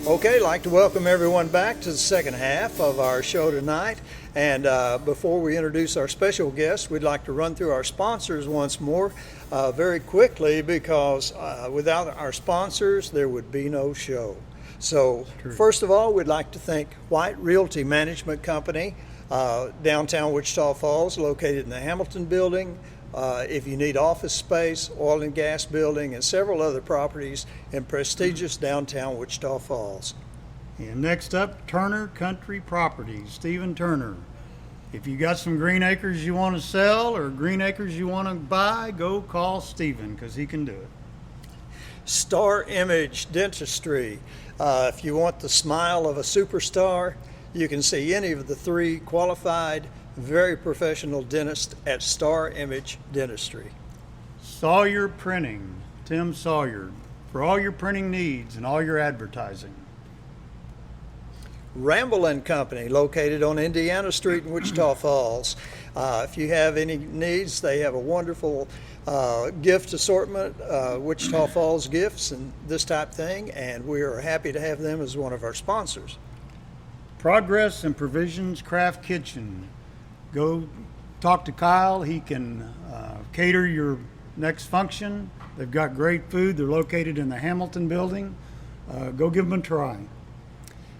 Okay, I'd like to welcome everyone back to the second half of our show tonight. And before we introduce our special guest, we'd like to run through our sponsors once more very quickly because without our sponsors, there would be no show. So, first of all, we'd like to thank White Realty Management Company, downtown Wichita Falls, located in the Hamilton Building. If you need office space, oil and gas building, and several other properties in prestigious downtown Wichita Falls. And next up, Turner Country Properties, Stephen Turner. If you got some green acres you want to sell or green acres you want to buy, go call Stephen because he can do it. Star Image Dentistry. If you want the smile of a superstar, you can see any of the three qualified, very professional dentists at Star Image Dentistry. Sawyer Printing, Tim Sawyer, for all your printing needs and all your advertising. Ramble and Company, located on Indiana Street in Wichita Falls. If you have any needs, they have a wonderful gift assortment, Wichita Falls gifts and this type thing, and we are happy to have them as one of our sponsors. Progress and Provisions Craft Kitchen. Go talk to Kyle. He can cater your next function. They've got great food. They're located in the Hamilton Building. Go give them a try.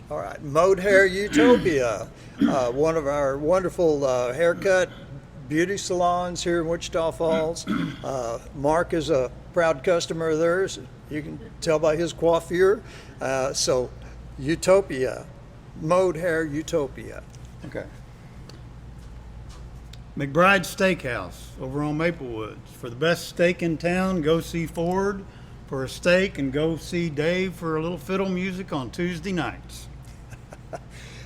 All right, Mode Hair Utopia, one of our wonderful haircut beauty salons here in Wichita Falls. Mark is a proud customer of theirs. You can tell by his coiffure. So, Utopia, Mode Hair Utopia. Okay. McBride Steakhouse over on Maplewoods. For the best steak in town, go see Ford for a steak and go see Dave for a little fiddle music on Tuesday nights.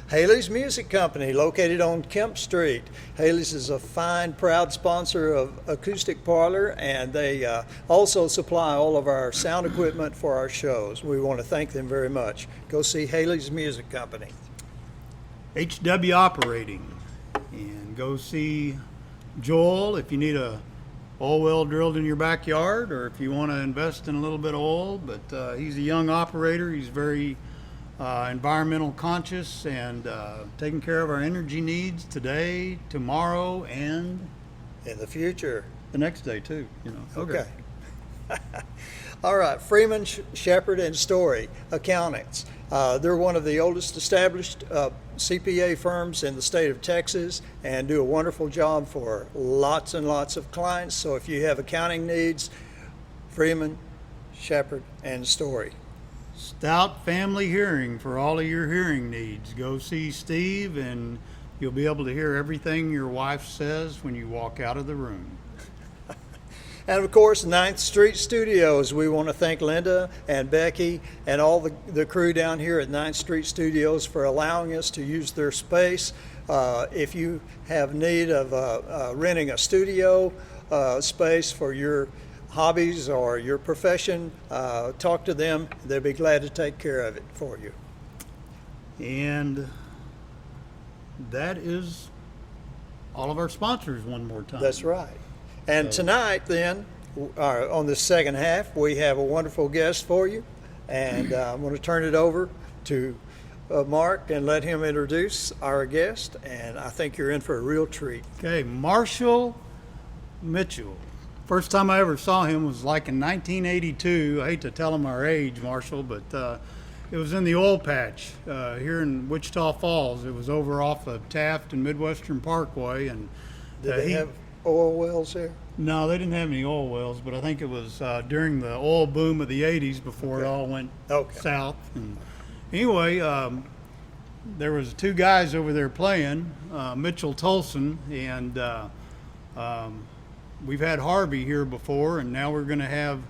Haley's Music Company, located on Kemp Street. Haley's is a fine, proud sponsor of Acoustic Parlor, and they also supply all of our sound equipment for our shows. We want to thank them very much. Go see Haley's Music Company. HW Operating, and go see Joel if you need a oil well drilled in your backyard or if you want to invest in a little bit of oil. But he's a young operator. He's very environmental conscious and taking care of our energy needs today, tomorrow, and in the future. The next day too, Okay. All right, Freeman, Shepherd, and Story Accountants. They're one of the oldest established CPA firms in the state of Texas and do a wonderful job for lots and lots of clients. So if you have accounting needs, Freeman, Shepherd, and Story. Stout Family Hearing for all of your hearing needs. Go see Steve and you'll be able to hear everything your wife says when you walk out of the room. And of course, 9th Street Studios. We want to thank Linda and Becky and all the crew down here at 9th Street Studios for allowing us to use their space. If you have need of renting a studio space for your hobbies or your profession, talk to them. They'll be glad to take care of it for you. And that is all of our sponsors one more time. That's right. And tonight, then, on the second half, we have a wonderful guest for you. And I'm going to turn it over to Mark and let him introduce our guest. And I think you're in for a real treat. Okay, Marshall Mitchell. First time I ever saw him was like in 1982. I hate to tell him our age, Marshall, but it was in the oil patch here in Wichita Falls. It was over off of Taft and Midwestern Parkway. And Did they have oil wells there? No, they didn't have any oil wells, but I think it was during the oil boom of the 80s before it all went south. And anyway, there was two guys over there playing, Mitchell Tolson, and we've had Harvey here before, and now we're going to have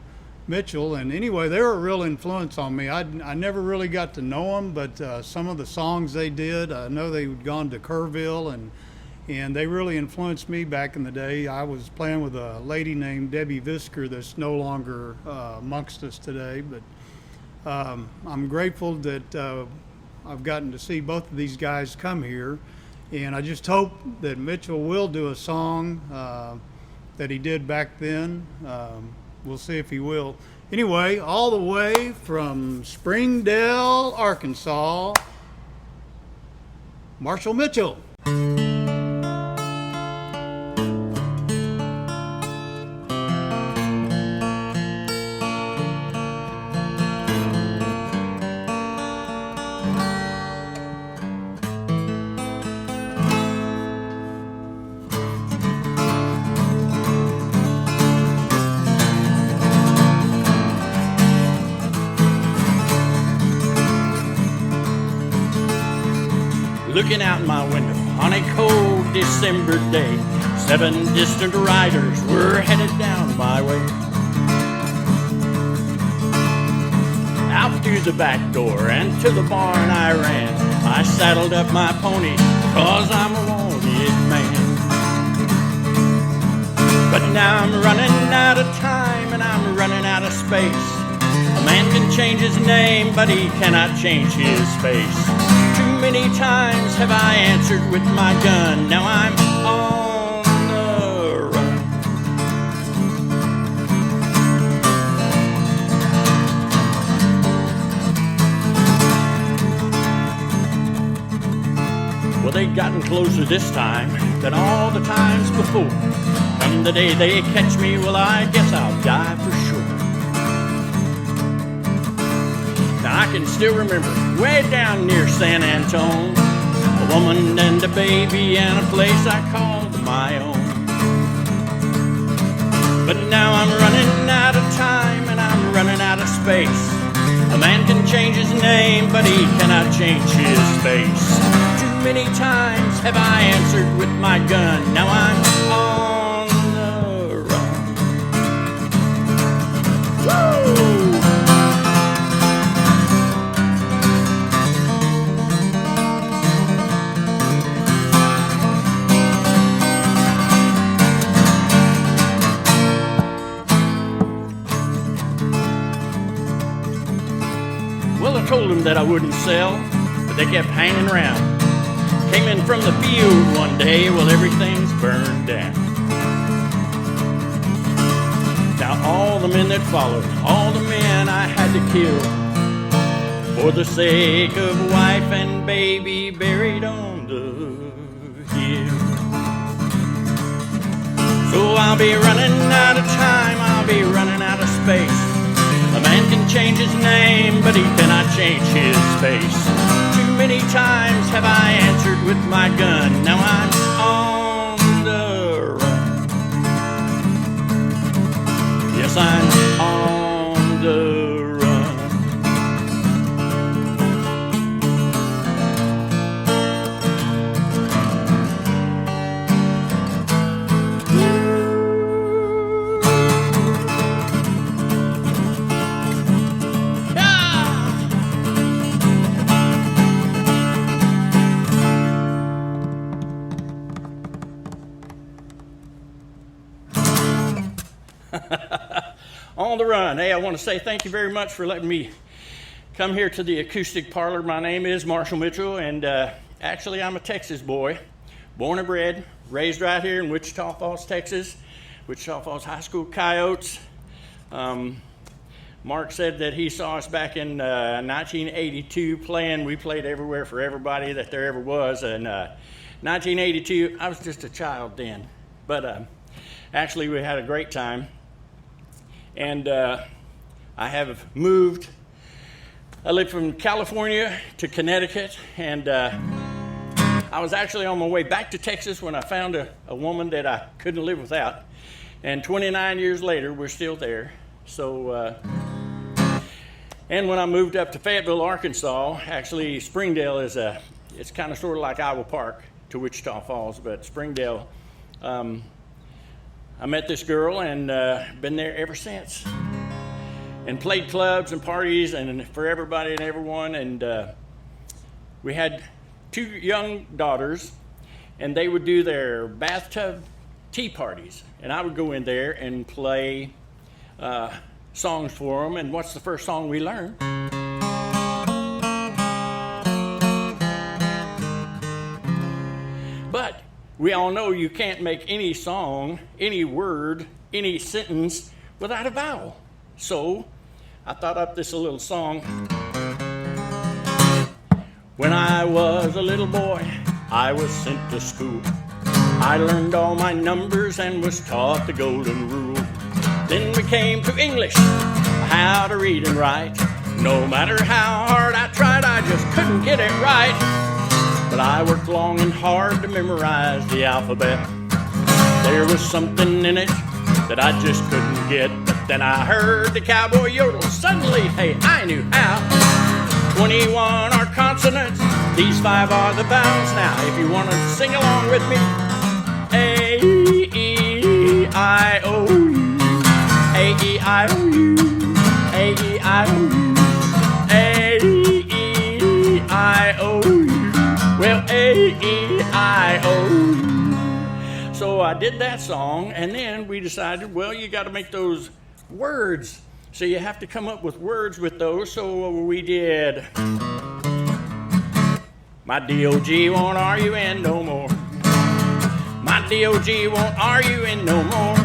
Mitchell. And anyway, they were a real influence on me. I never really got to know them, but some of the songs they did, I know they had gone to Kerrville, and they really influenced me back in the day. I was playing with a lady named Debbie Visker that's no longer amongst us today, but I'm grateful that I've gotten to see both of these guys come here, and I just hope that Mitchell will do a song that he did back then. We'll see if he will. Anyway, all the way from Springdale, Arkansas, Marshall Mitchell. Looking out my window on a cold December day, 7 distant riders were headed down my way. Out through the back door and to the barn I ran. I saddled up my pony, 'cause I'm a wanted man. But now I'm running out of time and I'm running out of space. A man can change his name, but he cannot change his face. Too many times have I answered with my gun. Now I'm on the run. Well, they'd gotten closer this time than all the times before. Come the day they catch me, well, I guess I'll die for sure. Now I can still remember way down near San Antone, a woman and a baby and a place I called my own. But now I'm running out of time and I'm running out of space. A man can change his name, but he cannot change his face. Too many times have I answered with my gun. Now I'm on the run. Woo! Well, I told them that I wouldn't sell, but they kept hanging around. Came in from the field one day, well, everything's burned down. Now all the men that followed, all the men I had to kill, for the sake of wife and baby buried on the hill. So I'll be running out of time, I'll be running out of space. A man can change his name, but he cannot change his face. Too many times have I answered with my gun. Now I'm on the run. Yes, I'm on the run. On the run. Hey, I want to say thank you very much for letting me come here to the Acoustic Parlor. My name is Marshall Mitchell, and actually I'm a Texas boy, born and bred, raised right here in Wichita Falls, Texas, Wichita Falls High School Coyotes. Mark said that he saw us back in 1982 playing. We played everywhere for everybody that there ever was, and 1982, I was just a child then, but actually we had a great time. And I have moved. I lived from California to Connecticut, and I was actually on my way back to Texas when I found a woman that I couldn't live without. And 29 years later, we're still there. So, and when I moved up to Fayetteville, Arkansas, actually Springdale is it's kind of sort of like Iowa Park to Wichita Falls, but Springdale, I met this girl and been there ever since, and played clubs and parties and for everybody and everyone. And we had 2 young daughters, and they would do their bathtub tea parties, and I would go in there and play songs for them. And what's the first song we learned? But we all know you can't make any song, any word, any sentence without a vowel. So I thought up this little song. When I was a little boy, I was sent to school. I learned all my numbers and was taught the golden rule. Then we came to English, how to read and write. No matter how hard I tried, I just couldn't get it right. But I worked long and hard to memorize the alphabet. There was something in it that I just couldn't get. But then I heard the cowboy yodel. Suddenly, hey, I knew how. 21 are consonants, these 5 are the vowels. Now, if you want to sing along with me, A, E, I, O, U, A, E, I, O, U, A, E, I, O, U, A, E, I, O, U. Well, A, E, I, O, U. So I did that song, and then we decided, well, you got to make those words. So you have to come up with words with those. So we did. My D-O-G won't R-U-N no more. My D-O-G won't R-U-N no more.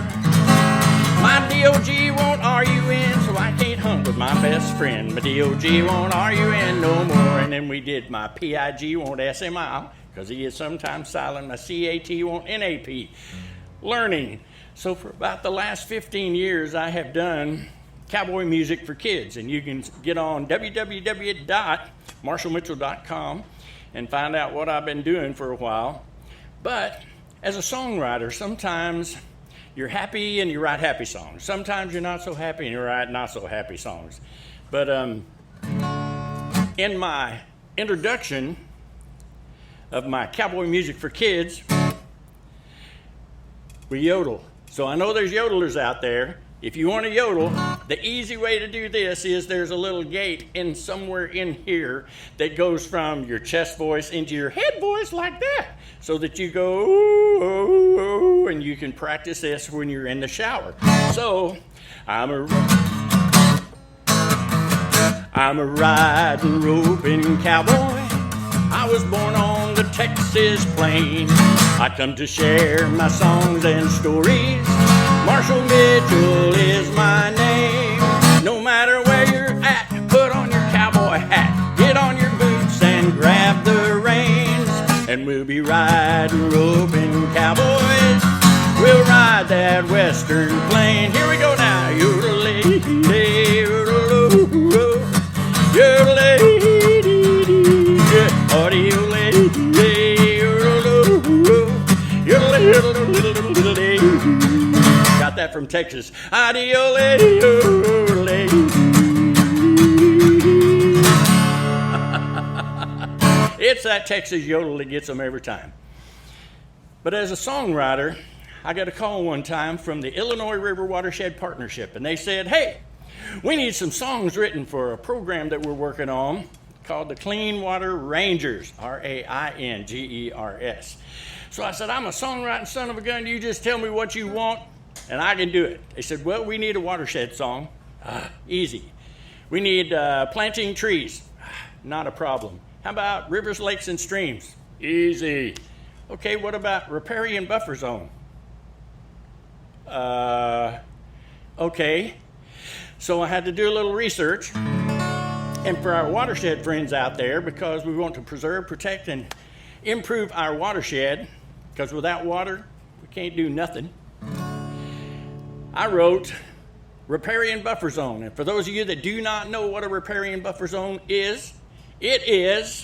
My D-O-G won't R-U-N, so I can't hunt with my best friend. My D-O-G won't R-U-N no more. And then we did my P-I-G won't S-M-I, because he is sometimes silent. My C-A-T won't N-A-P. Learning. So for about the last 15 years, I have done cowboy music for kids, and you can get on www.marshallmitchell.com and find out what I've been doing for a while. But as a songwriter, sometimes you're happy and you write happy songs. Sometimes you're not so happy and you write not so happy songs. But in my introduction of my cowboy music for kids, we yodel. So I know there's yodelers out there. If you want to yodel, the easy way to do this is there's a little gate in somewhere in here that goes from your chest voice into your head voice like that, so that you go, ooh, ooh, and you can practice this when you're in the shower. So I'm a riding, roping cowboy. I was born on the Texas plain. I come to share my songs and stories. Marshall Mitchell is my name. No matter where you're at, put on your cowboy hat, get on your boots and grab the reins, and we'll be riding, roping cowboys. We'll ride that western plain. Here we go now. Yodelay, yodelay, yodelay, yodelay, yodelay, yodelay. Got that from Texas. It's that Texas yodel that gets them every time. But as a songwriter, I got a call one time from the Illinois River Watershed Partnership, and they said, hey, we need some songs written for a program that we're working on called the Clean Water Rangers, R-A-I-N-G-E-R-S. So I said, I'm a songwriting son of a gun. You just tell me what you want, and I can do it. They said, well, we need a watershed song. Easy. We need planting trees. Not a problem. How about rivers, lakes, and streams? Easy. Okay, what about riparian buffer zone? Okay. So I had to do a little research. And for our watershed friends out there, because we want to preserve, protect, and improve our watershed, because without water, we can't do nothing, I wrote riparian buffer zone. And for those of you that do not know what a riparian buffer zone is, it's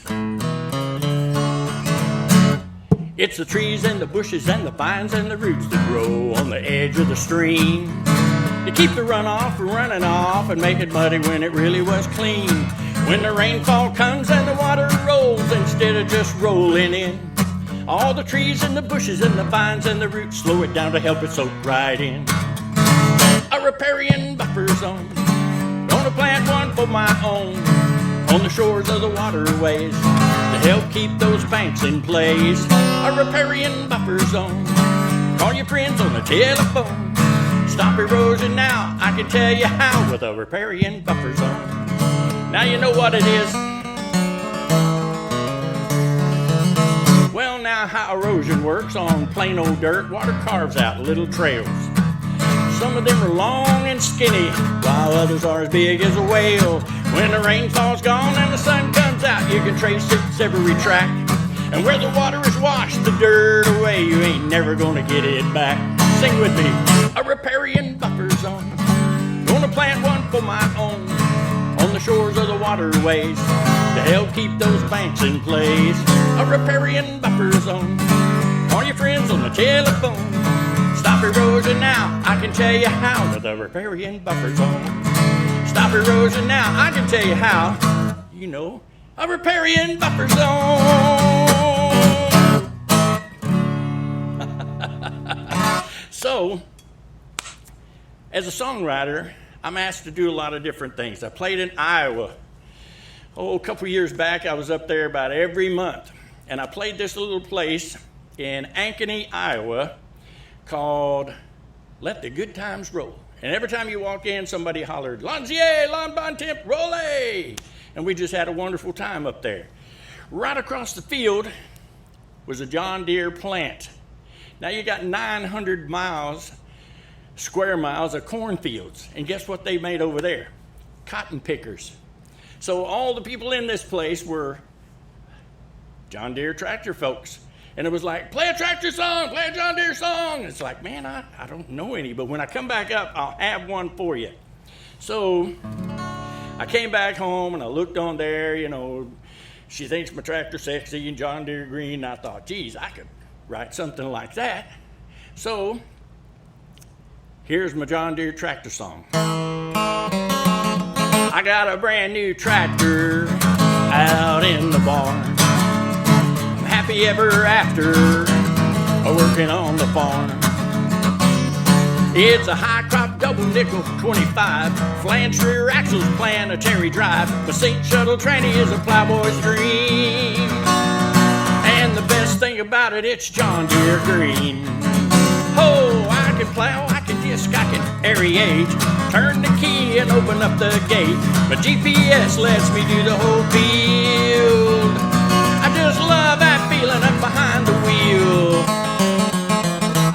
the trees and the bushes and the vines and the roots that grow on the edge of the stream to keep the runoff from running off and make it muddy when it really was clean. When the rainfall comes and the water rolls instead of just rolling in, all the trees and the bushes and the vines and the roots slow it down to help it soak right in. A riparian buffer zone, gonna plant one for my own on the shores of the waterways to help keep those banks in place. A riparian buffer zone, call your friends on the telephone. Stop erosion now, I can tell you how with a riparian buffer zone. Now you know what it is. Well, now how erosion works on plain old dirt, water carves out little trails. Some of them are long and skinny, while others are as big as a whale. When the rainfall's gone and the sun comes out, you can trace its every track. And where the water has washed the dirt away, you ain't never gonna get it back. Sing with me, a riparian buffer zone. Gonna plant one for my own, on the shores of the waterways, to help keep those banks in place. A riparian buffer zone. Call your friends on the telephone. Stop erosion now, I can tell you how, with a riparian buffer zone. Stop erosion now, I can tell you how. You know, a riparian buffer zone. So, as a songwriter, I'm asked to do a lot of different things. I played in Iowa. A couple years back, I was up there about every month. And I played this little place in Ankeny, Iowa, called Let the Good Times Roll. And every time you walk in, somebody hollered, Lanzier, Lon Bon Temp, Rolle! And we just had a wonderful time up there. Right across the field was a John Deere plant. Now you got 900 square miles of cornfields. And guess what they made over there? Cotton pickers. So all the people in this place were John Deere tractor folks. And it was like, play a tractor song, play a John Deere song. It's like, man, I don't know any, but when I come back up, I'll have one for you. So I came back home and I looked on there, you know, she thinks my tractor sexy and John Deere green. And I thought, geez, I could write something like that. So here's my John Deere tractor song. I got a brand new tractor out in the barn. I'm happy ever after working on the farm. It's a high crop double nickel 25, flange rear axles planetary drive. My St. Shuttle tranny is a plowboy's dream. And the best thing about it, it's John Deere green. Oh, I can plow, I can disc, I can aerate, turn the key and open up the gate. My GPS lets me do the whole field. I just love that feeling up behind the wheel.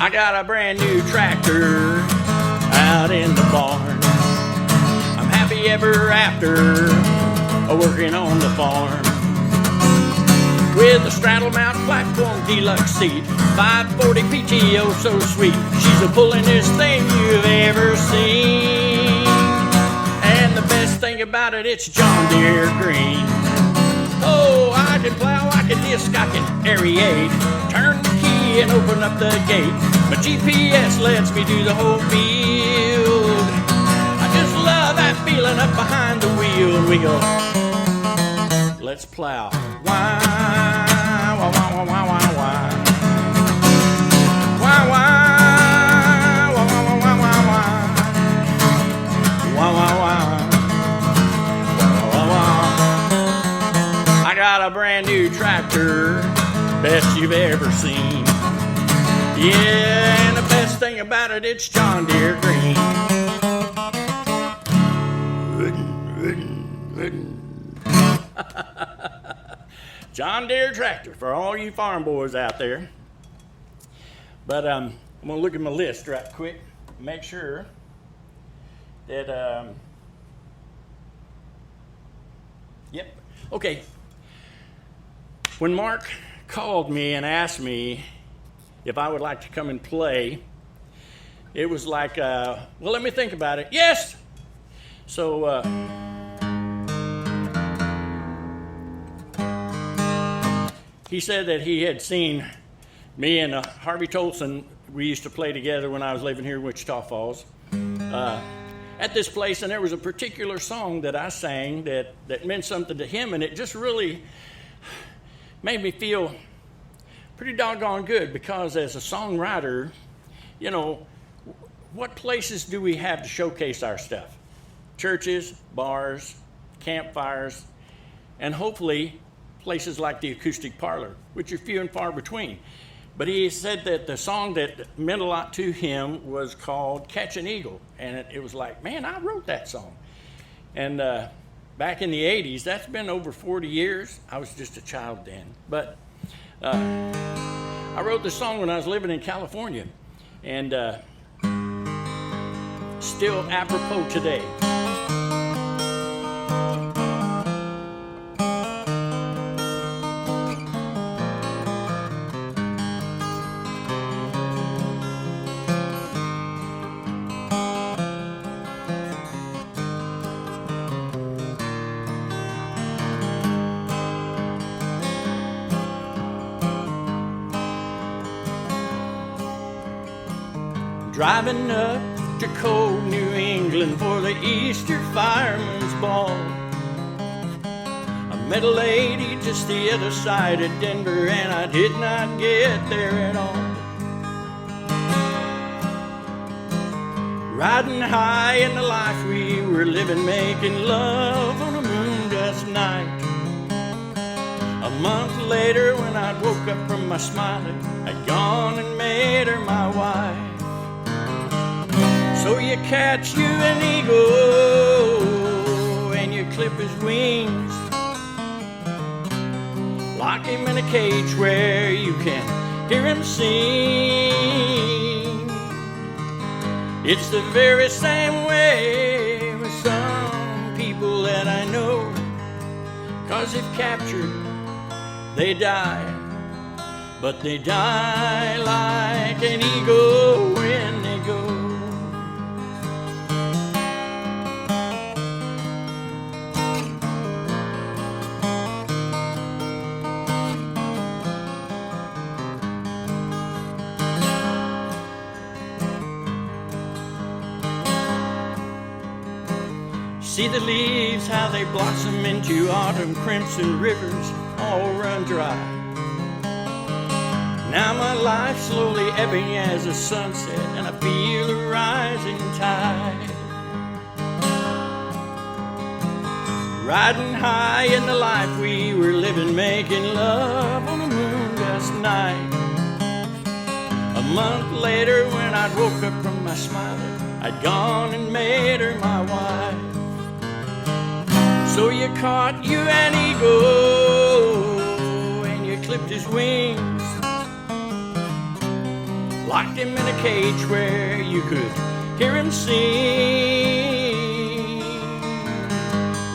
I got a brand new tractor out in the barn. I'm happy ever after working on the farm. With a straddle mount platform deluxe seat, 540 PTO so sweet. She's the pullingest thing you've ever seen. And the best thing about it, it's John Deere green. Oh, I can plow, I can disc, I can aerate, turn the key and open up the gate. My GPS lets me do the whole field. I just love that feeling up behind the wheel. And we go, let's plow. Why, wah, wah, wah, wah, wah, wah. Wah, wah, wah, wah, wah, wah, wah, wah. Wah, wah, wah. Wah, wah, wah. I got a brand new tractor, best you've ever seen. Yeah, and the best thing about it, it's John Deere green. John Deere tractor for all you farm boys out there. But I'm going to look at my list right quick, make sure that, yep, okay. When Mark called me and asked me if I would like to come and play, it was like, well, let me think about it. Yes! So, he said that he had seen me and Harvey Tolson, we used to play together when I was living here in Wichita Falls, at this place, and there was a particular song that I sang that meant something to him, and it just really made me feel pretty doggone good, because as a songwriter, you know, what places do we have to showcase our stuff? Churches, bars, campfires, and hopefully places like the Acoustic Parlor, which are few and far between. But he said that the song that meant a lot to him was called Catch an Eagle. And it was like, man, I wrote that song. And back in the 80s, that's been over 40 years. I was just a child then. But I wrote this song when I was living in California. And still apropos today. Driving up to cold New England for the Easter fireman's ball, I met a lady just the other side of Denver, and I did not get there at all. Riding high in the life we were living, making love on a moon dust night. A month later, when I woke up from my smiling, I'd gone and made her my wife. So you catch you an eagle and you clip his wings, lock him in a cage where you can hear him sing. It's the very same way with some people that I know, 'cause if captured, they die, but they die like an eagle when they go. See the leaves, how they blossom into autumn crimson rivers, all run dry. Now my life slowly ebbing as the sunset, and I feel a rising tide. Riding high in the life we were living, making love on a moon dust night. A month later, when I'd woke up from my smiling, I'd gone and made her my wife. So you caught you an eagle and you clipped his wings, locked him in a cage where you could hear him sing.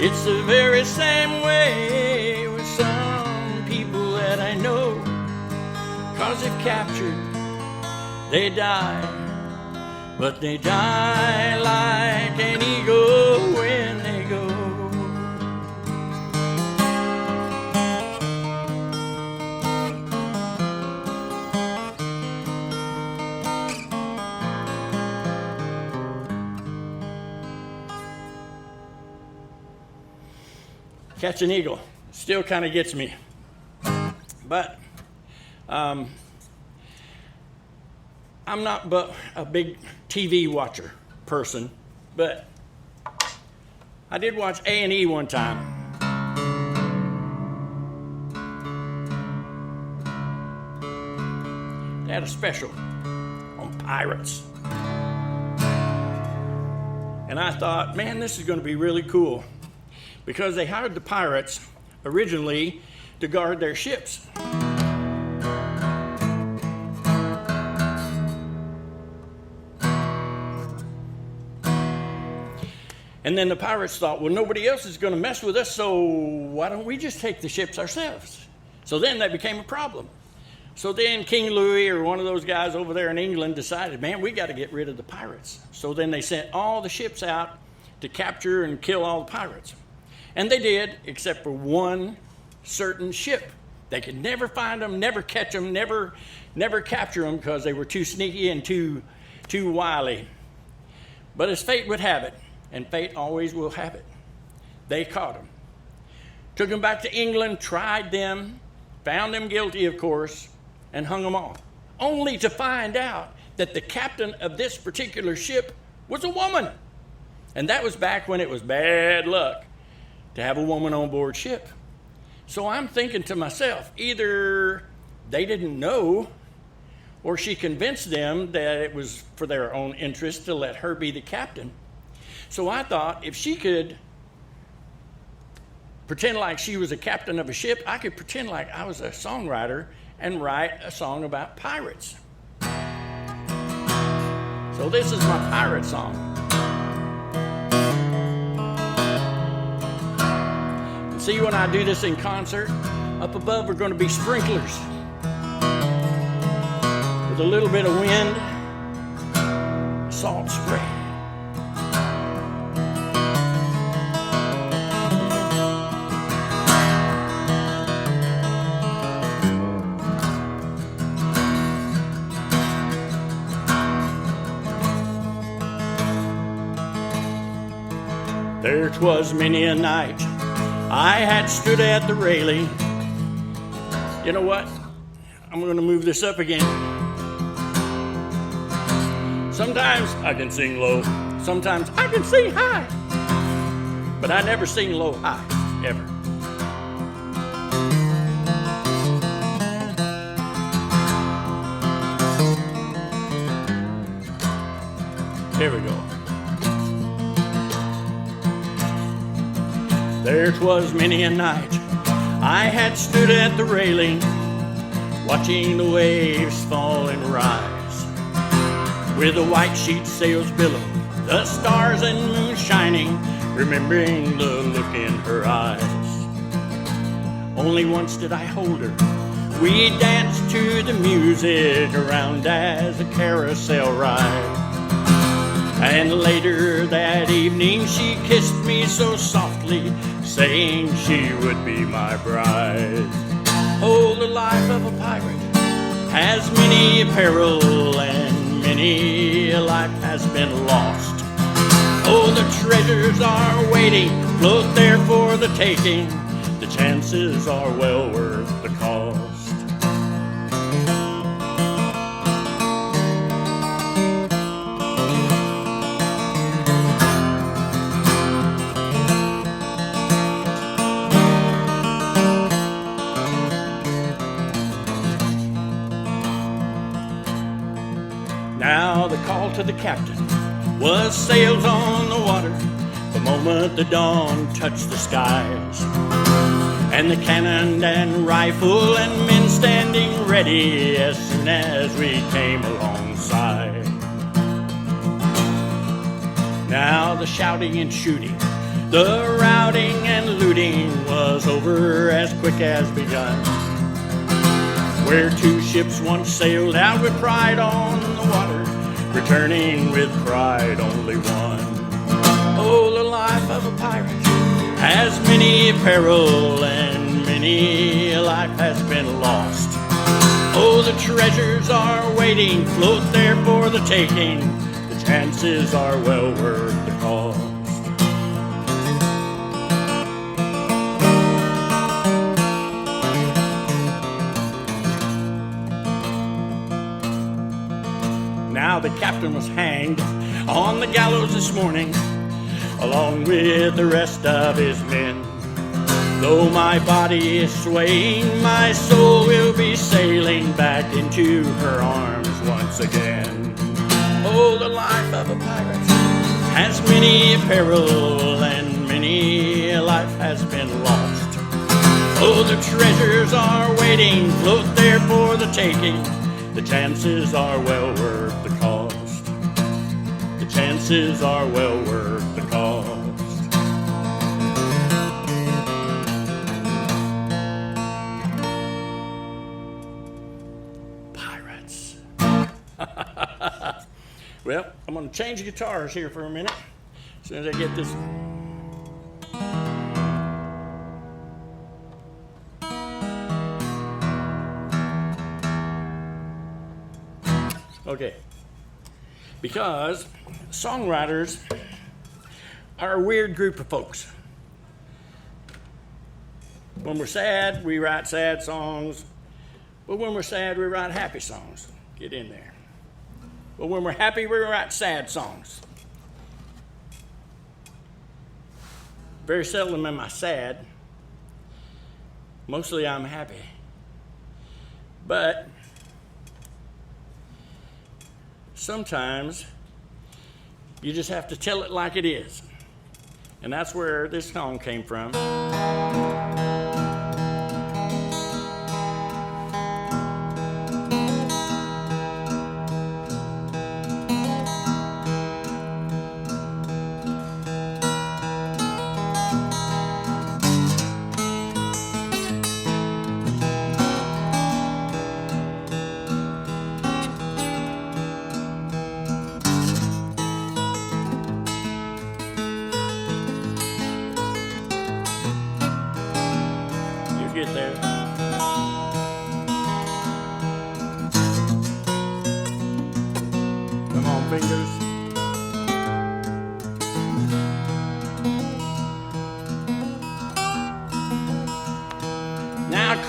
It's the very same way with some people that I know, 'cause if captured, they die, but they die like an eagle when they go. Catch an eagle still kind of gets me, but I'm not but a big TV watcher person, but I did watch A&E one time. They had a special on pirates, and I thought, man, this is going to be really cool, because they hired the pirates originally to guard their ships. And then the pirates thought, well, nobody else is going to mess with us, so why don't we just take the ships ourselves? So then that became a problem. So then King Louis, or one of those guys over there in England, decided, man, we got to get rid of the pirates. So then they sent all the ships out to capture and kill all the pirates. And they did, except for one certain ship. They could never find them, never catch them, never capture them, because they were too sneaky and too wily. But as fate would have it, and fate always will have it, they caught them. Took them back to England, tried them, found them guilty, of course, and hung them all. Only to find out that the captain of this particular ship was a woman. And that was back when it was bad luck to have a woman on board ship. So I'm thinking to myself, either they didn't know, or she convinced them that it was for their own interest to let her be the captain. So I thought, if she could pretend like she was a captain of a ship, I could pretend like I was a songwriter and write a song about pirates. So this is my pirate song. See, when I do this in concert, up above are going to be sprinklers with a little bit of wind, salt spray. There 'twas many a night I had stood at the railing. You know what? I'm going to move this up again. Sometimes I can sing low, sometimes I can sing high, but I never sing low high, ever. Here we go. There 'twas many a night I had stood at the railing, watching the waves fall and rise, with the white sheet sails billow, the stars and moon shining, remembering the look in her eyes. Only once did I hold her. We danced to the music around as a carousel ride. And later that evening she kissed me so softly, saying she would be my bride. Oh, the life of a pirate has many a peril, and many a life has been lost. Oh, the treasures are waiting, float there for the taking. The chances are well worth the cost. Now the call to the captain was sails on the water, the moment the dawn touched the skies, and the cannon and rifle and men standing ready as soon as we came alongside. Now the shouting and shooting, the routing and looting was over as quick as begun. Where two ships once sailed out with pride on the water, returning with pride only one. Oh, the life of a pirate has many a peril, and many a life has been lost. Oh, the treasures are waiting, float there for the taking. The chances are well worth the cost. Now the captain was hanged on the gallows this morning, along with the rest of his men. Though my body is swaying, my soul will be sailing back into her arms once again. Oh, the life of a pirate has many a peril, and many a life has been lost. Oh, the treasures are waiting, float there for the taking. The chances are well worth the cost. The chances are well worth the cost. Pirates. Well, I'm going to change guitars here for a minute as soon as I get this. Okay, because songwriters are a weird group of folks. When we're sad, we write sad songs, but when we're sad, we write happy songs. Get in there. But when we're happy, we write sad songs. Very seldom am I sad. Mostly I'm happy. But sometimes you just have to tell it like it is. And that's where this song came from.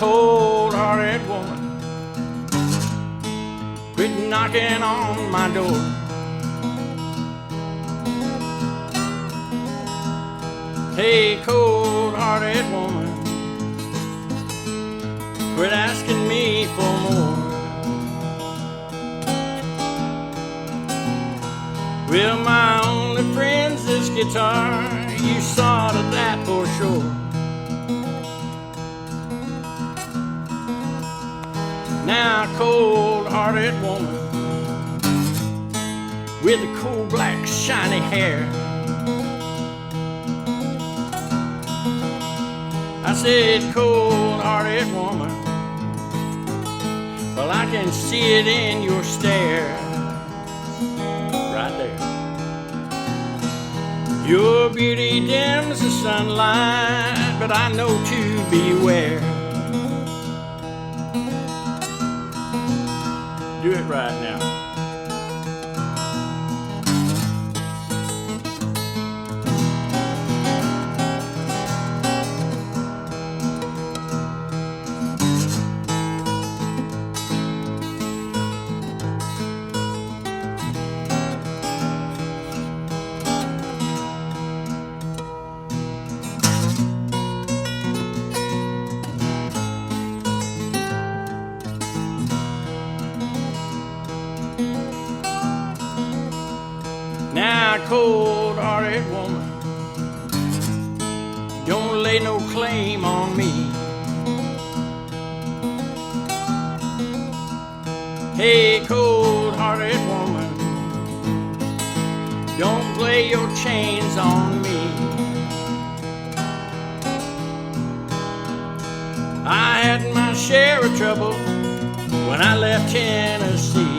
cold-hearted woman, quit knocking on my door. Hey, cold-hearted woman, quit asking me for more. Well, my only friend's this guitar, you saw to that for sure. Now, cold-hearted woman with the coal black shiny hair, I said, cold-hearted woman, well, I can see it in your stare, right there. Your beauty dims the sunlight, but I know to beware. Do it right now. Now, cold-hearted woman, don't lay no claim on me. Hey, cold-hearted woman, don't play your chains on me. I had my share of trouble when I left Tennessee.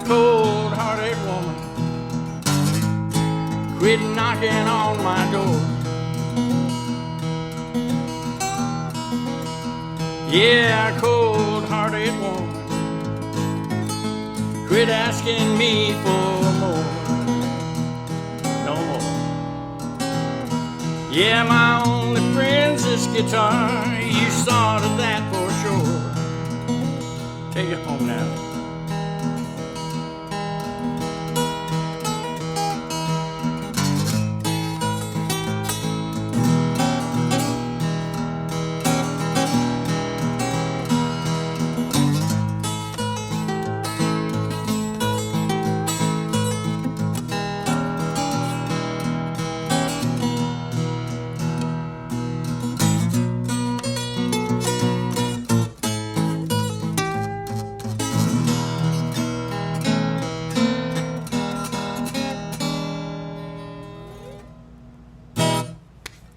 Cold-hearted woman, quit knocking on my door. Yeah, cold-hearted woman, quit asking me for more. No more. Yeah, my only friend's this guitar, you saw to that for sure. Take it home now.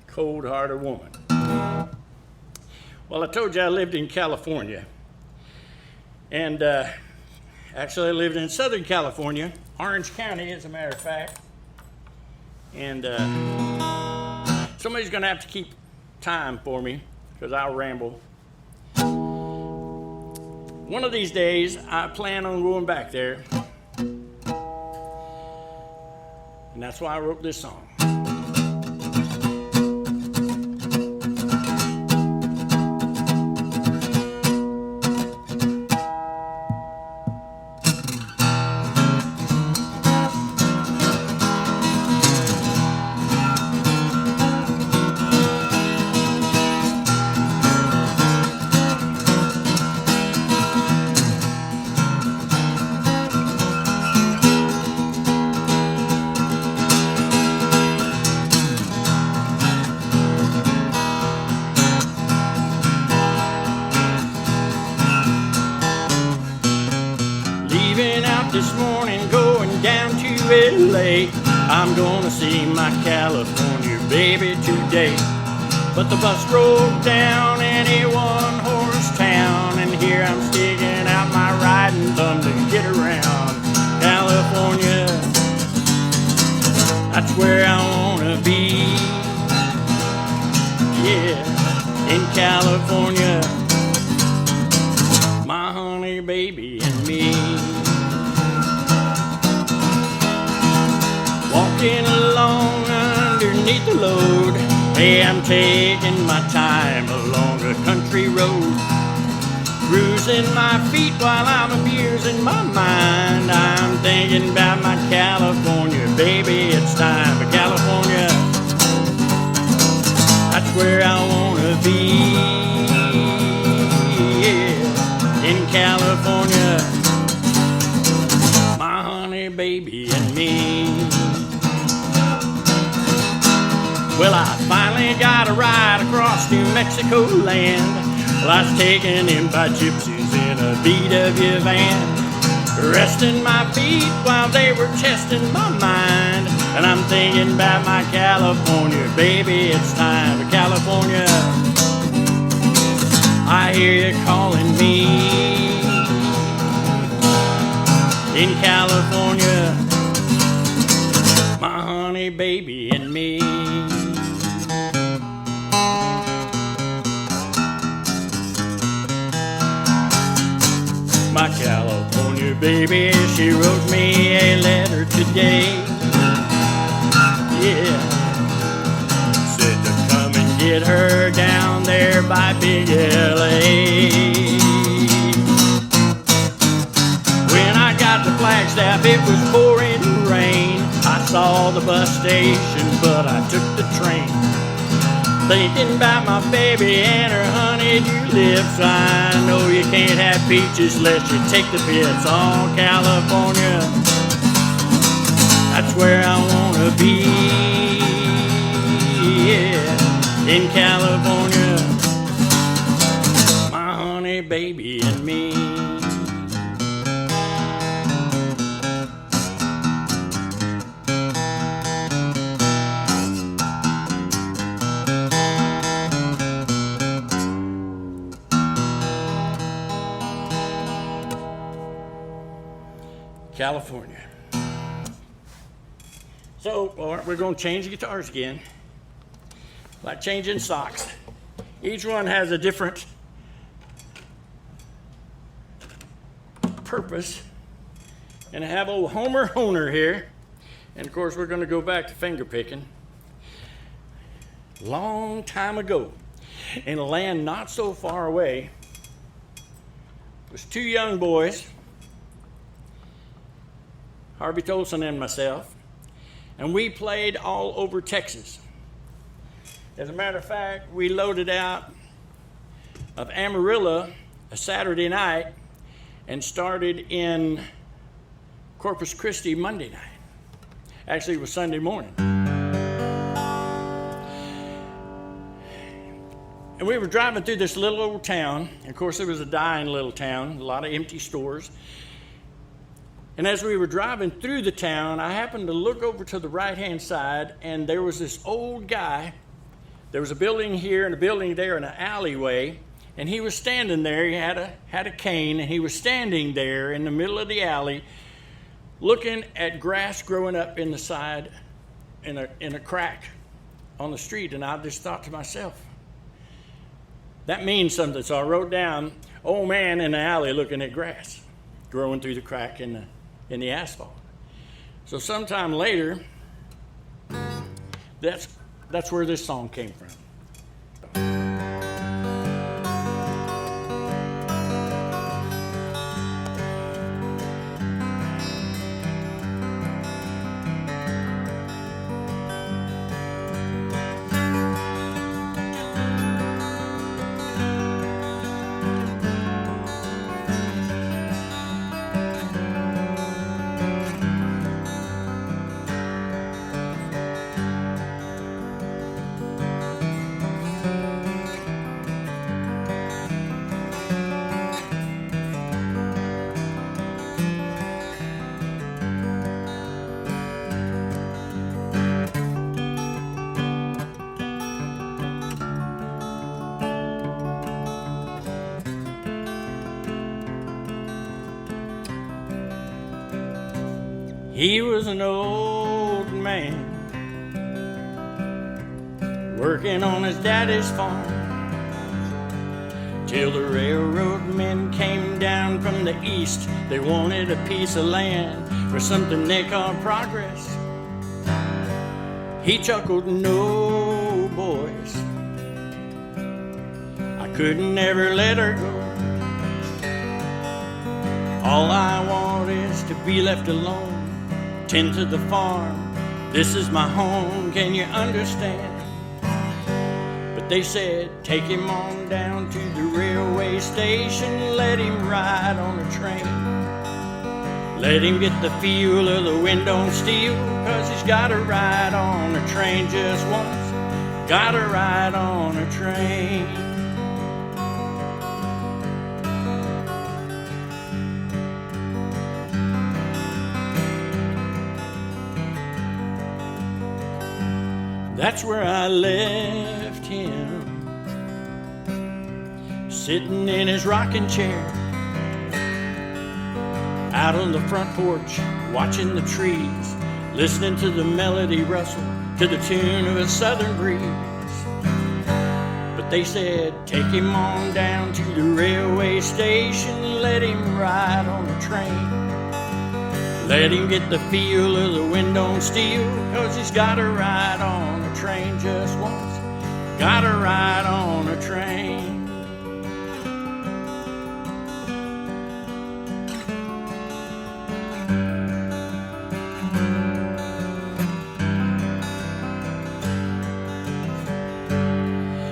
Cold-hearted woman. Well, I told you I lived in California. And actually I lived in Southern California, Orange County as a matter of fact. And somebody's gonna have to keep time for me because I'll ramble. One of these days I plan on going back there. And that's why I wrote this song. This morning going down to LA. I'm gonna see my California baby today. But the bus rolled down any one-horse town. town, and here I'm sticking out my riding thumb to get around. California, that's where I wanna be. Yeah, in California, my honey, baby, and me. Walking along underneath the load, hey, I'm taking my time along a country road. Bruising my feet while I'm abusing my mind. I'm thinking about my California, baby, it's time for California. That's where I wanna be, yeah, in California, my honey, baby, and me. Well, I finally got a ride across New Mexico land. Well, I was taken in by gypsies in a VW van, resting my feet while they were testing my mind. And I'm thinking about my California, baby, it's time for California. I hear you calling me in California, my honey, baby, and me. My California baby, she wrote me a letter today. Yeah, said to come and get her down there by Big LA. When I got to Flagstaff, it was pouring rain. I saw the bus station, but I took the train. Thinking about my baby and her honeydew lips. I know you can't have peaches unless you take the bits. Oh, California, that's where I wanna be. Yeah, in California, my honey, baby, and me. California. So, we're going to change the guitars again, like changing socks. Each one has a different purpose. And I have old Homer Honer here. And of course, we're going to go back to finger picking. Long time ago, in a land not so far away, was two young boys, Harvey Tolson and myself, and we played all over Texas. As a matter of fact, we loaded out of Amarillo a Saturday night and started in Corpus Christi Monday night. Actually, it was Sunday morning. And we were driving through this little old town. Of course, it was a dying little town, a lot of empty stores. And as we were driving through the town, I happened to look over to the right-hand side, and there was this old guy. There was a building here and a building there in an alleyway, and he was standing there. He had a cane, and he was standing there in the middle of the alley looking at grass growing up in the side in a crack on the street. And I just thought to myself, that means something. So I wrote down, old man in the alley looking at grass growing through the crack in the asphalt. So sometime later, that's where this song came from. He was an old man working on his daddy's farm, till the railroad men came down from the east. They wanted a piece of land for something they called progress. He chuckled, "No, boys, I couldn't ever let her go. All I want is to be left alone, tend to the farm. This is my home, can you understand?" But they said, "Take him on down to the railway station, let him ride on a train. Let him get the feel of the wind on steel, 'cause he's gotta ride on a train just once, gotta ride on a train." That's where I left him, sitting in his rocking chair, out on the front porch, watching the trees, listening to the melody rustle to the tune of a southern breeze. But they said, "Take him on down to the railway station, let him ride on the train. Let him get the feel of the wind on steel, 'cause he's gotta ride on a train just once, gotta ride on a train."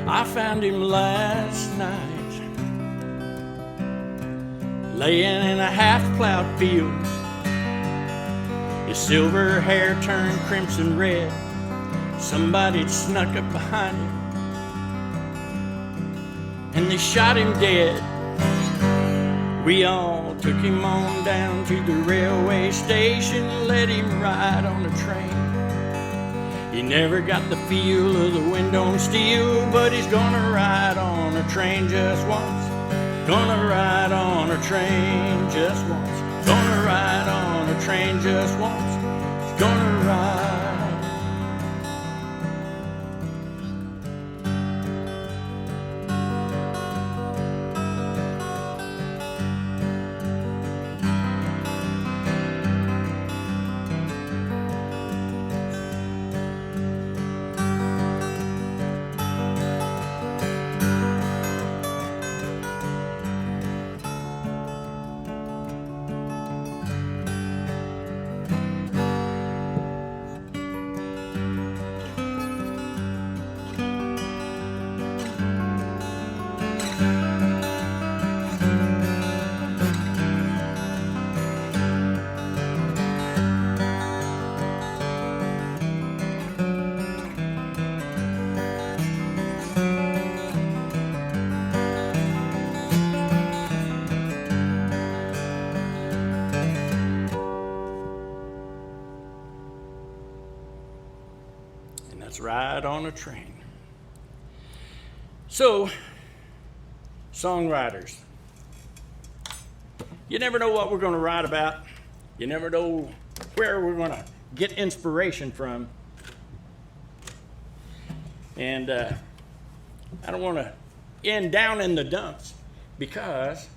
I found him last night, laying in a half-plowed field. His silver hair turned crimson red. Somebody'd snuck up behind him, and they shot him dead. We all took him on down to the railway station, let him ride on a train. He never got the feel of the wind on steel, but he's gonna ride on a train just once, gonna ride on a train just once, gonna ride on a train just once, he's gonna ride. Ride on a train. So, songwriters, you never know what we're going to write about. You never know where we're going to get inspiration from. And I don't want to end down in the dumps, because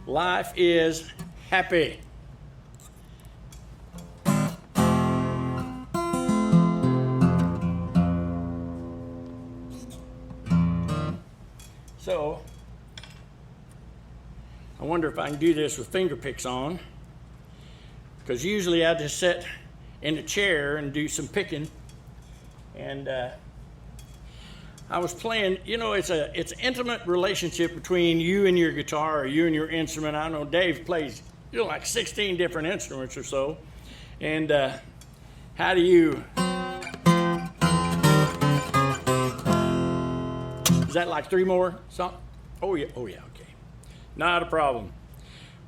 life is happy. So, I wonder if I can do this with finger picks on, because usually I just sit in a chair and do some picking. And I was playing, you know, it's an intimate relationship between you and your guitar, or you and your instrument. I know Dave plays, you know, like 16 different instruments or so. And how do you... Is that like 3 more? Oh yeah, okay. Not a problem.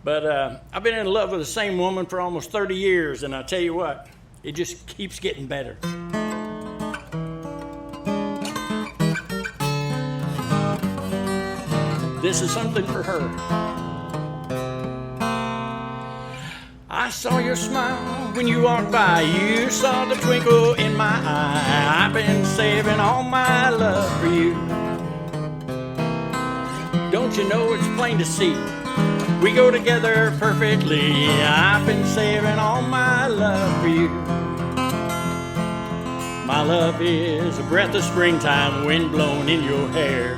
But I've been in love with the same woman for almost 30 years, and I tell you what, it just keeps getting better. This is something for her. saw your smile when you walked by. You saw the twinkle in my eye. I've been saving all my love for you. Don't you know it's plain to see we go together perfectly? I've been saving all my love for you. My love is a breath of springtime, wind blown in your hair.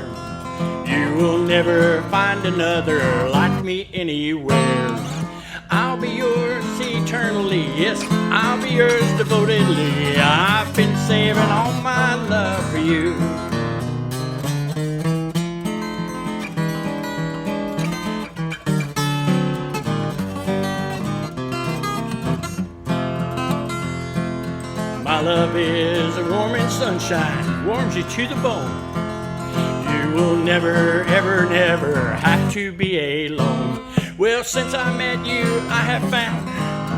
You will never find another like me anywhere. I'll be yours eternally, yes, I'll be yours devotedly. I've been saving all my love for you. My love is a warming sunshine, warms you to the bone. You will never, ever, never have to be alone. Well, since I met you, I have found,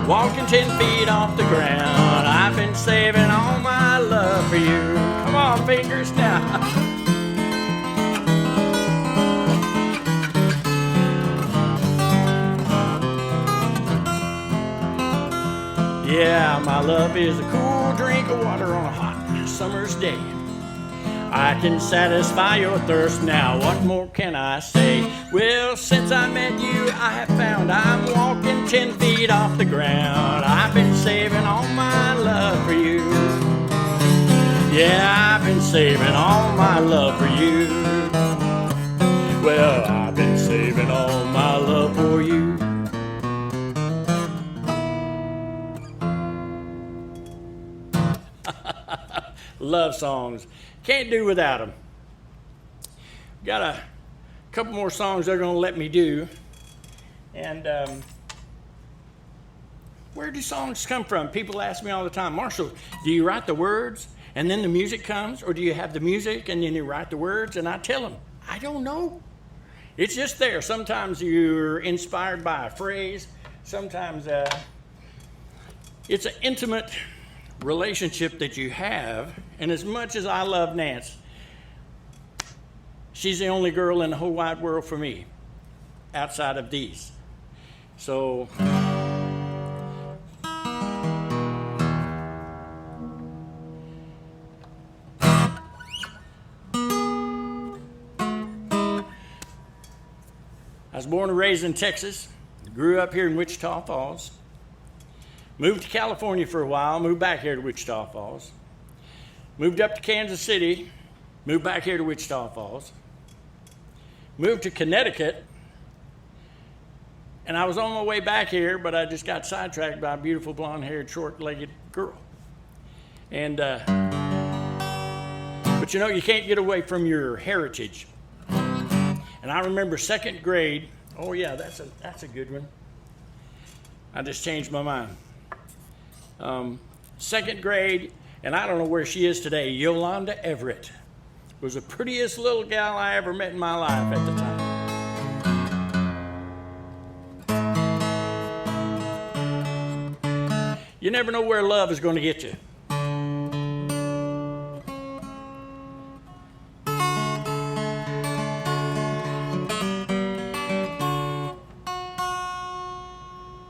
walking 10 feet off the ground, I've been saving all my love for you. Come on, fingers now. Yeah, my love is a cool drink of water on a hot summer's day. I can satisfy your thirst now, what more can I say? Well, since I met you, I have found I'm walking 10 feet off the ground. I've been saving all my love for you. Yeah, I've been saving all my love for you. Well, I've been saving all my love for you. Love songs. Can't do without them. Got a couple more songs they're going to let me do. And where do songs come from? People ask me all the time, Marshall, do you write the words and then the music comes? Or do you have the music and then you write the words? And I tell them, I don't know. It's just there. Sometimes you're inspired by a phrase. Sometimes it's an intimate relationship that you have. And as much as I love Nance, she's the only girl in the whole wide world for me outside of these. So I was born and raised in Texas, grew up here in Wichita Falls, moved to California for a while, moved back here to Wichita Falls, moved up to Kansas City, moved back here to Wichita Falls, moved to Connecticut, and I was on my way back here, but I just got sidetracked by a beautiful blonde-haired, short-legged girl. And but you know, you can't get away from your heritage. And I remember second grade. Oh yeah, that's a good one. I just changed my mind. Second grade, and I don't know where she is today. Yolanda Everett was the prettiest little gal I ever met in my life at the time. You never know where love is going to get you.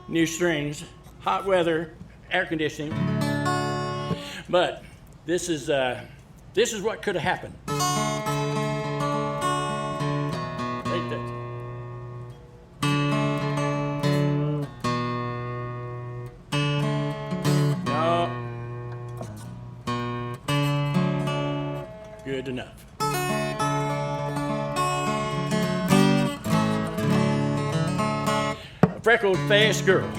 New strings, hot weather, air conditioning. But this is what could have happened. Take that. No. Good enough. A freckled-faced girl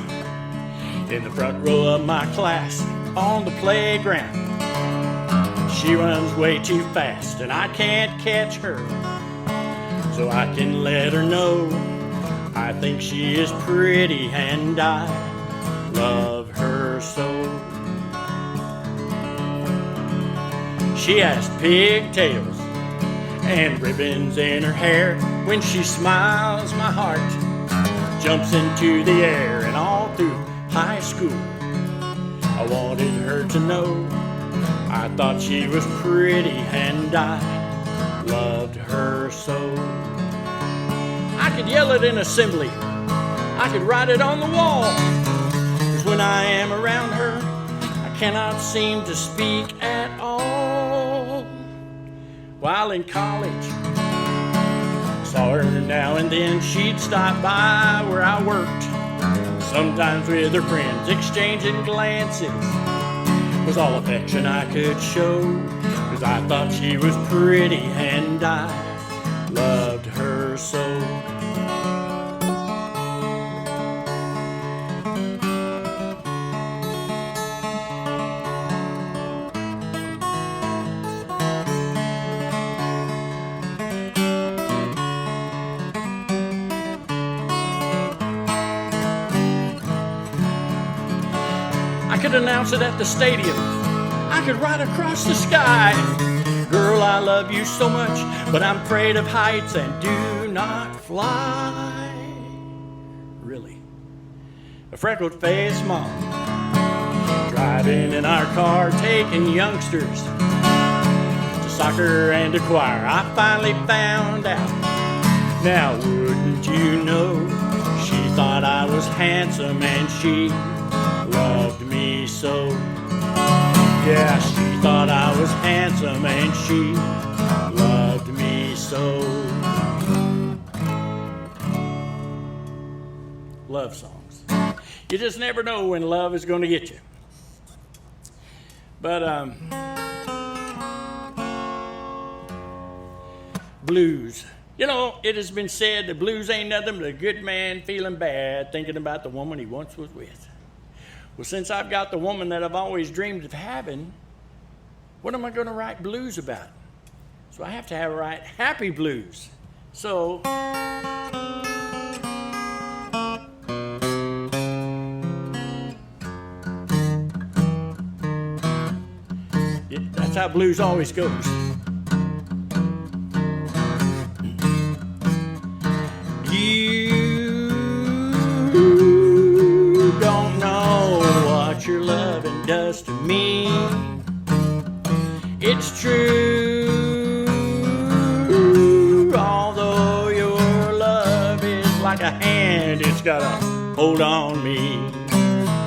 in the front row of my class on the playground. She runs way too fast and I can't catch her, so I can let her know I think she is pretty and I love her so. She has pigtails and ribbons in her hair. When she smiles, my heart jumps into the air. And all through high school, I wanted her to know I thought she was pretty and I loved her so. I could yell it in assembly, I could write it on the wall, 'cause when I am around her, I cannot seem to speak at all. While in college, saw her now and then, she'd stop by where I worked, sometimes with her friends, exchanging glances. Was all affection I could show, 'cause I thought she was pretty and I loved her so. I could announce it at the stadium, I could ride across the sky. Girl, I love you so much, but I'm afraid of heights and do not fly. Really. A freckled-faced mom, driving in our car, taking youngsters to soccer and to choir. I finally found out. Now, wouldn't you know, she thought I was handsome and she loved me so. Yeah, she thought I was handsome and she loved me so. Love songs. You just never know when love is going to get you. But blues. You know, it has been said the blues ain't nothing but a good man feeling bad, thinking about the woman he once was with. Well, since I've got the woman that I've always dreamed of having, what am I going to write blues about? So I have to write happy blues. So that's how blues always goes. You don't know what your loving does to me. It's true, although your love is like a hand, it's got a hold on me.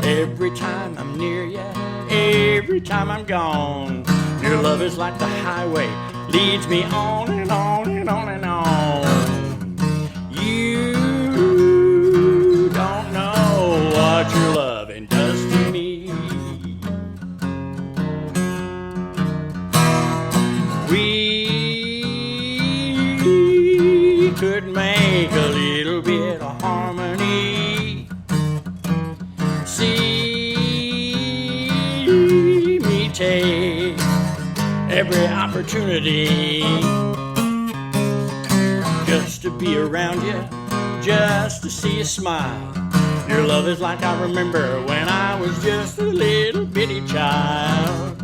Every time I'm near you, every time I'm gone, your love is like the highway, leads me on and on and on and on. You don't know what your loving does to me. We could make a little bit of harmony. See me take every opportunity just to be around you, just to see you smile. Your love is like I remember when I was just a little bitty child.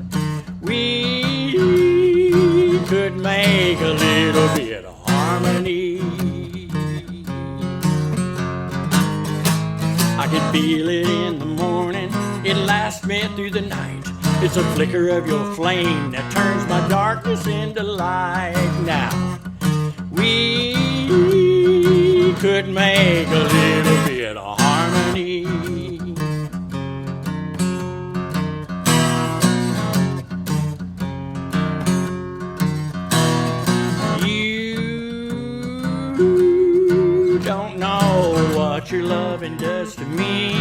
We could make a little bit of harmony. I could feel it in the morning, it lasts me through the night. It's a flicker of your flame that turns my darkness into light. Now, we could make a little bit of harmony. You don't know what your loving does to me.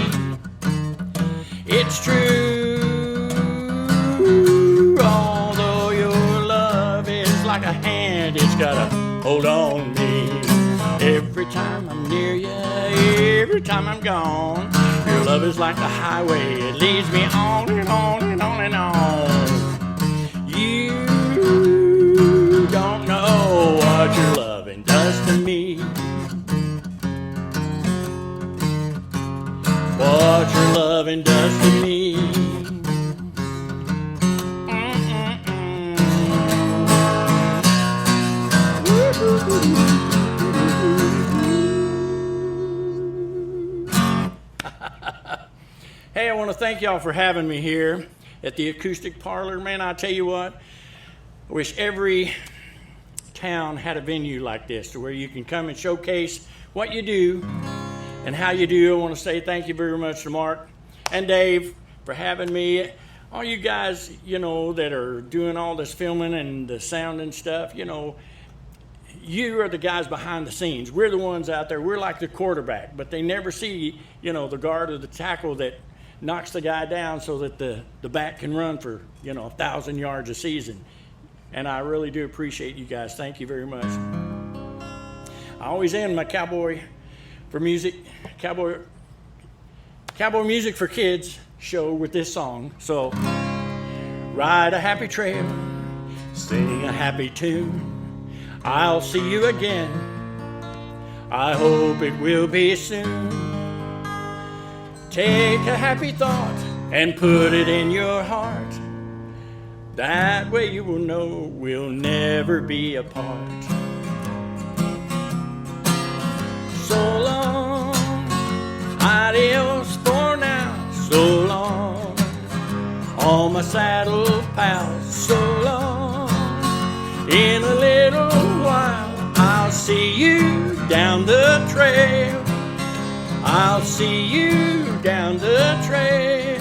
It's true, although your love is like a hand, it's got a hold on me. Every time I'm near you, every time I'm gone, your love is like the highway, it leads me on and on and on and on. You don't know what your loving does to me. What your loving does to me. Hey, I want to thank y'all for having me here at the Acoustic Parlor. Man, I tell you what, I wish every town had a venue like this to where you can come and showcase what you do and how you do. I want to say thank you very much to Mark and Dave for having me. All you guys, you know, that are doing all this filming and the sound and stuff, you know, you are the guys behind the scenes. We're the ones out there. We're like the quarterback, but they never see, you know, the guard or the tackle that knocks the guy down so that the back can run for, you know, 1,000 yards a season. And I really do appreciate you guys. Thank you very much. I always end my cowboy music for kids show with this song. So, ride a happy trail, sing a happy tune. I'll see you again. I hope it will be soon. Take a happy thought and put it in your heart. That way you will know we'll never be apart. So long, adios for now. So long, all my saddle pals. So long, in a little while I'll see you down the trail. I'll see you down the trail.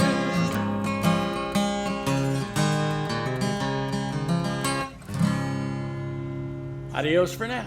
Adios for now.